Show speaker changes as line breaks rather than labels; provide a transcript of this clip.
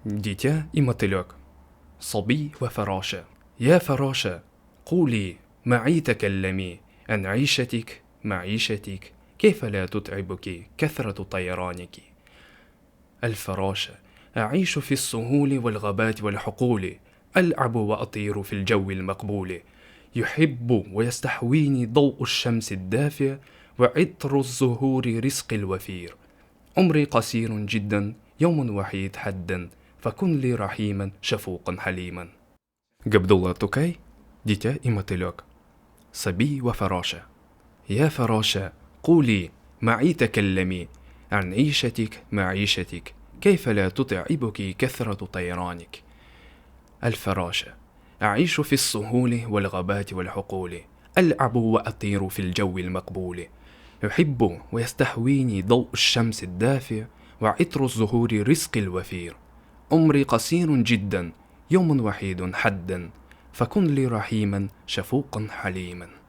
Дитя и мотылек. صبي وفراشة. يا فراشة قولي معي تكلمي عن عيشتك معيشتك كيف لا تتعبك كثرة طيرانك. الفراشة: أعيش في السهول والغابات والحقول، ألعب وأطير في الجو المقبول، يحب ويستحويني ضوء الشمس الدافئ وعطر الزهور رزق الوفير. عمري قصير جدا، يوم وحيد حدا، فكن لي رحيما شفوقا حليما. Габдулла Тукай, дитя и мотылек. صبي وفراشة. يا فراشة قولي معي تكلمي عن عيشتك معيشتك كيف لا تتعبك كثرة طيرانك. الفراشة: أعيش في السهول والغابات والحقول، ألعب وأطير في الجو المقبول، يحب ويستهويني ضوء الشمس الدافئ وعطر الزهور رزق الوفير. عمري قصير جدا، يوم وحيد حدا، فكن لي رحيما شفوقا حليما.